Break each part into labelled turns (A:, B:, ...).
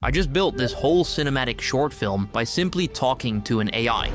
A: I just built this whole cinematic short film by simply talking to an AI.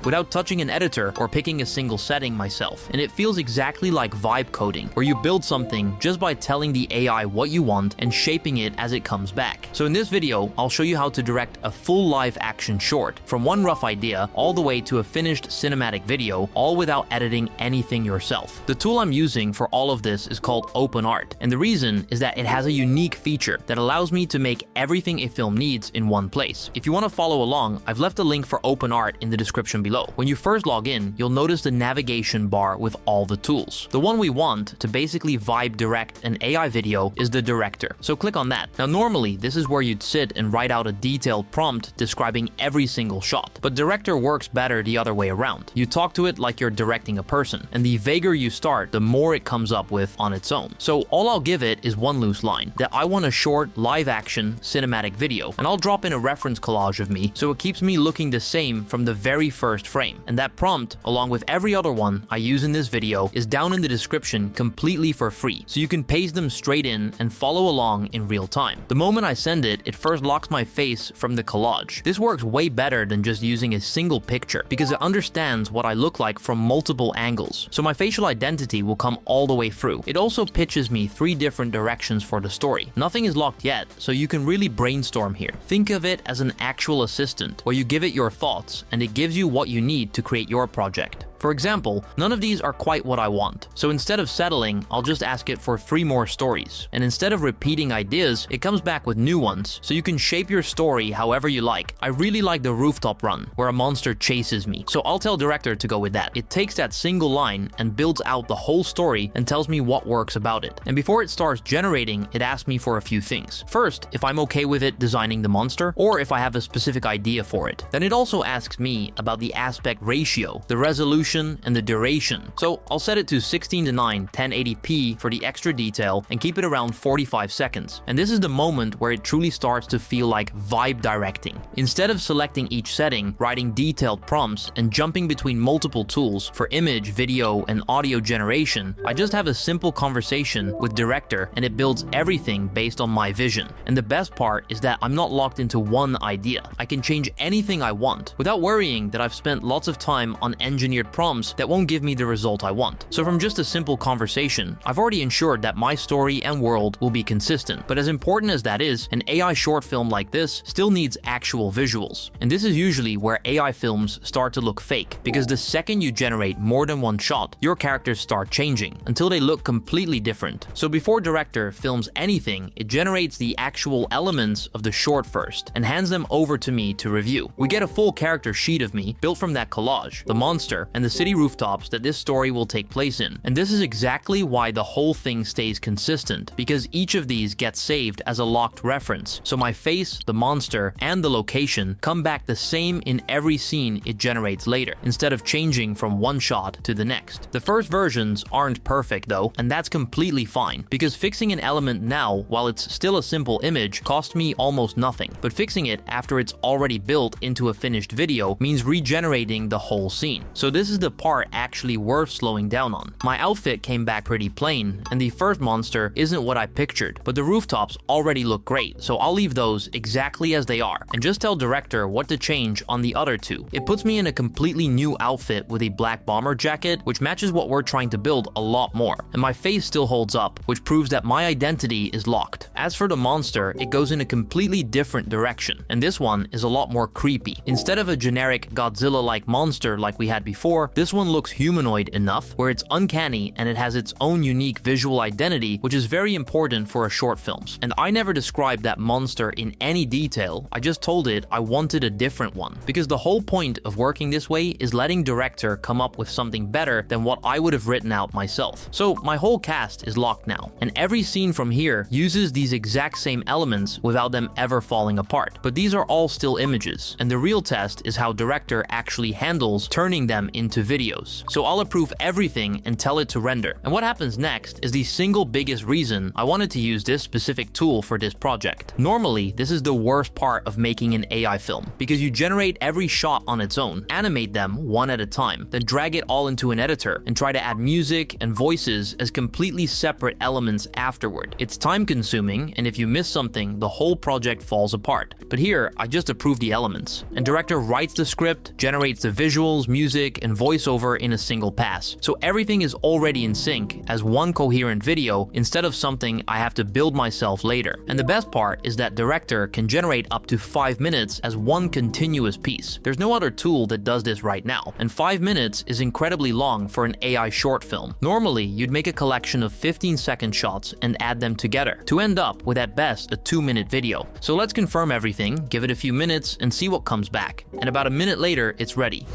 A: Without touching an editor or picking a single setting myself. And it feels exactly like vibe coding, where you build something just by telling the AI what you want and shaping it as it comes back. So in this video, I'll show you how to direct a full live action short, from one rough idea all the way to a finished cinematic video, all without editing anything yourself. The tool I'm using for all of this is called OpenArt, and the reason is that it has a unique feature that allows me to make everything a film needs in one place. If you want to follow along, I've left a link for OpenArt in the description below. When you first log in, you'll notice the navigation bar with all the tools. The one we want to basically vibe direct an AI video is the director, so click on that. Now normally, this is where you'd sit and write out a detailed prompt describing every single shot, but director works better the other way around. You talk to it like you're directing a person, and the vaguer you start, the more it comes up with on its own. So all I'll give it is one loose line, that I want a short, live-action, cinematic video, and I'll drop in a reference collage of me so it keeps me looking the same from the very first frame. And that prompt, along with every other one I use in this video, is down in the description completely for free, so you can paste them straight in and follow along in real time. The moment I send it, it first locks my face from the collage. This works way better than just using a single picture, because it understands what I look like from multiple angles, so my facial identity will come all the way through. It also pitches me 3 different directions for the story. Nothing is locked yet, so you can really brainstorm here. Think of it as an actual assistant, where you give it your thoughts, and it gives you what you need to create your project. For example, none of these are quite what I want, so instead of settling, I'll just ask it for 3 more stories. And instead of repeating ideas, it comes back with new ones, so you can shape your story however you like. I really like the rooftop run, where a monster chases me, so I'll tell director to go with that. It takes that single line and builds out the whole story and tells me what works about it. And before it starts generating, it asks me for a few things. First, if I'm okay with it designing the monster, or if I have a specific idea for it. Then it also asks me about the aspect ratio, the resolution, and the duration. So I'll set it to 16:9 1080p for the extra detail and keep it around 45 seconds. And this is the moment where it truly starts to feel like vibe directing. Instead of selecting each setting, writing detailed prompts, and jumping between multiple tools for image, video, and audio generation, I just have a simple conversation with director and it builds everything based on my vision. And the best part is that I'm not locked into one idea. I can change anything I want without worrying that I've spent lots of time on engineered prompts that won't give me the result I want. So from just a simple conversation, I've already ensured that my story and world will be consistent. But as important as that is, an AI short film like this still needs actual visuals. And this is usually where AI films start to look fake, because the second you generate more than one shot, your characters start changing until they look completely different. So before director films anything, it generates the actual elements of the short first and hands them over to me to review. We get a full character sheet of me built from that collage, the monster, and the city rooftops that this story will take place in. And this is exactly why the whole thing stays consistent, because each of these gets saved as a locked reference. So my face, the monster, and the location come back the same in every scene it generates later, instead of changing from one shot to the next. The first versions aren't perfect though, and that's completely fine, because fixing an element now while it's still a simple image cost me almost nothing, but fixing it after it's already built into a finished video means regenerating the whole scene. So this is the part actually worth slowing down on. My outfit came back pretty plain, and the first monster isn't what I pictured, but the rooftops already look great, so I'll leave those exactly as they are, and just tell director what to change on the other 2. It puts me in a completely new outfit with a black bomber jacket, which matches what we're trying to build a lot more, and my face still holds up, which proves that my identity is locked. As for the monster, it goes in a completely different direction, and this one is a lot more creepy. Instead of a generic Godzilla-like monster like we had before, this one looks humanoid enough where it's uncanny and it has its own unique visual identity, which is very important for a short films. And I never described that monster in any detail, I just told it I wanted a different one, because the whole point of working this way is letting director come up with something better than what I would have written out myself. So my whole cast is locked now, and every scene from here uses these exact same elements without them ever falling apart. But these are all still images, and the real test is how director actually handles turning them into into videos. So I'll approve everything and tell it to render. And what happens next is the single biggest reason I wanted to use this specific tool for this project. Normally, this is the worst part of making an AI film, because you generate every shot on its own, animate them one at a time, then drag it all into an editor and try to add music and voices as completely separate elements afterward. It's time consuming, and if you miss something, the whole project falls apart. But here, I just approve the elements, and Director writes the script, generates the visuals, music, and voiceover in a single pass. So everything is already in sync as one coherent video instead of something I have to build myself later. And the best part is that Director can generate up to 5 minutes as one continuous piece. There's no other tool that does this right now, and 5 minutes is incredibly long for an AI short film. Normally, you'd make a collection of 15-second shots and add them together to end up with at best a 2-minute video. So let's confirm everything, give it a few minutes, and see what comes back. And about a minute later, it's ready.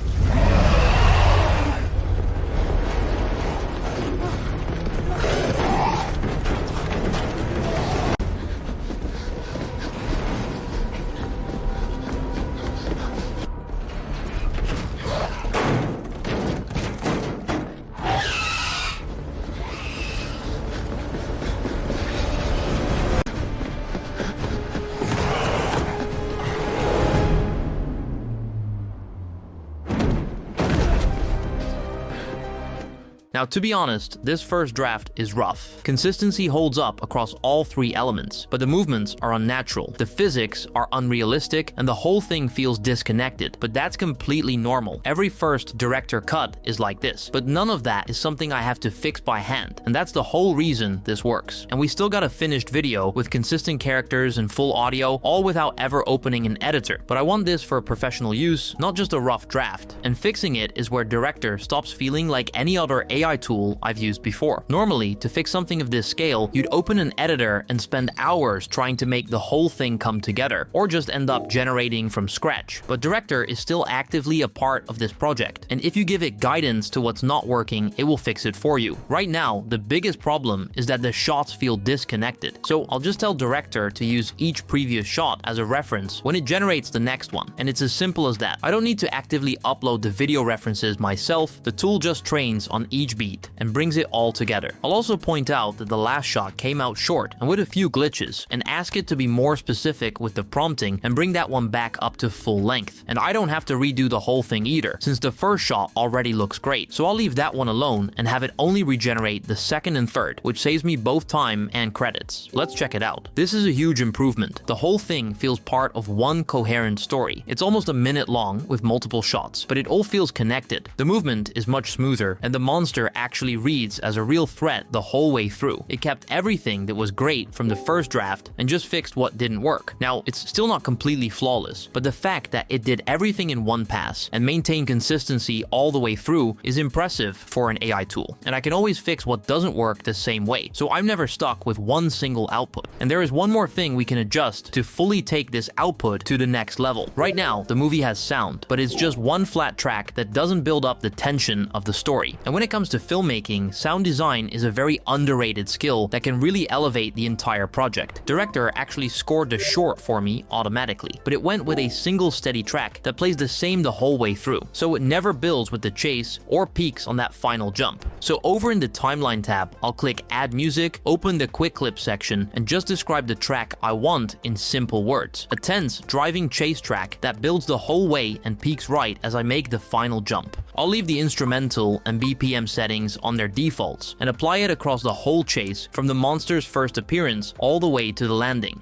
A: Now, to be honest, this first draft is rough. Consistency holds up across all 3 elements, but the movements are unnatural, the physics are unrealistic, and the whole thing feels disconnected. But that's completely normal. Every first Director cut is like this, but none of that is something I have to fix by hand, and that's the whole reason this works. And we still got a finished video with consistent characters and full audio, all without ever opening an editor. But I want this for professional use, not just a rough draft. And fixing it is where Director stops feeling like any other AI tool I've used before. Normally, to fix something of this scale, you'd open an editor and spend hours trying to make the whole thing come together, or just end up generating from scratch. But Director is still actively a part of this project, and if you give it guidance to what's not working, it will fix it for you. Right now, the biggest problem is that the shots feel disconnected. So I'll just tell Director to use each previous shot as a reference when it generates the next one, and it's as simple as that. I don't need to actively upload the video references myself. The tool just trains on each beat and brings it all together. I'll also point out that the last shot came out short and with a few glitches, and ask it to be more specific with the prompting and bring that one back up to full length. And I don't have to redo the whole thing either, since the first shot already looks great. So I'll leave that one alone and have it only regenerate the second and third, which saves me both time and credits. Let's check it out. This is a huge improvement. The whole thing feels part of one coherent story. It's almost a minute long with multiple shots, but it all feels connected. The movement is much smoother, and the monster actually reads as a real threat the whole way through. It kept everything that was great from the first draft and just fixed what didn't work. Now, it's still not completely flawless, but the fact that it did everything in one pass and maintained consistency all the way through is impressive for an AI tool. And I can always fix what doesn't work the same way, so I'm never stuck with one single output. And there is one more thing we can adjust to fully take this output to the next level. Right now, the movie has sound, but it's just one flat track that doesn't build up the tension of the story. And when it comes to filmmaking, sound design is a very underrated skill that can really elevate the entire project. Director actually scored the short for me automatically, but it went with a single steady track that plays the same the whole way through, so it never builds with the chase or peaks on that final jump. So over in the timeline tab, I'll click add music, open the quick clip section, and just describe the track I want in simple words. A tense, driving chase track that builds the whole way and peaks right as I make the final jump. I'll leave the instrumental and BPM settings on their defaults and apply it across the whole chase from the monster's first appearance all the way to the landing.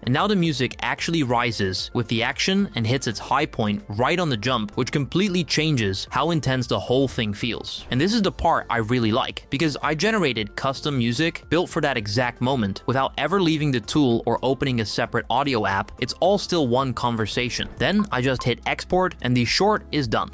A: And now the music actually rises with the action and hits its high point right on the jump, which completely changes how intense the whole thing feels. And this is the part I really like, because I generated custom music built for that exact moment without ever leaving the tool or opening a separate audio app. It's all still one conversation. Then I just hit export and the short is done.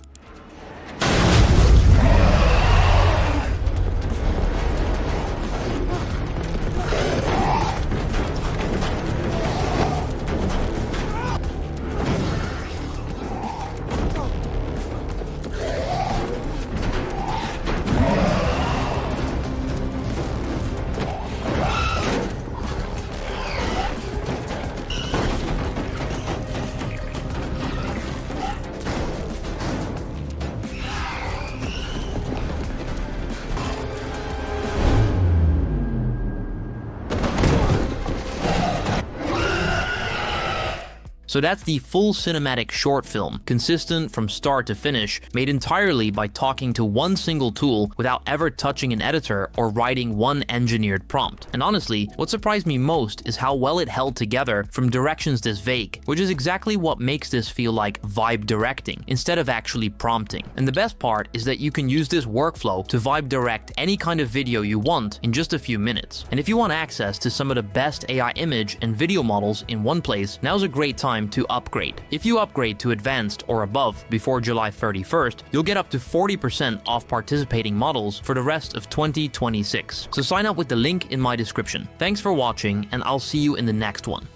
A: So that's the full cinematic short film, consistent from start to finish, made entirely by talking to one single tool without ever touching an editor or writing one engineered prompt. And honestly, what surprised me most is how well it held together from directions this vague, which is exactly what makes this feel like vibe directing instead of actually prompting. And the best part is that you can use this workflow to vibe direct any kind of video you want in just a few minutes. And if you want access to some of the best AI image and video models in one place, now's a great time to upgrade. If you upgrade to advanced or above before July 31st, you'll get up to 40% off participating models for the rest of 2026. So sign up with the link in my description. Thanks for watching, and I'll see you in the next one.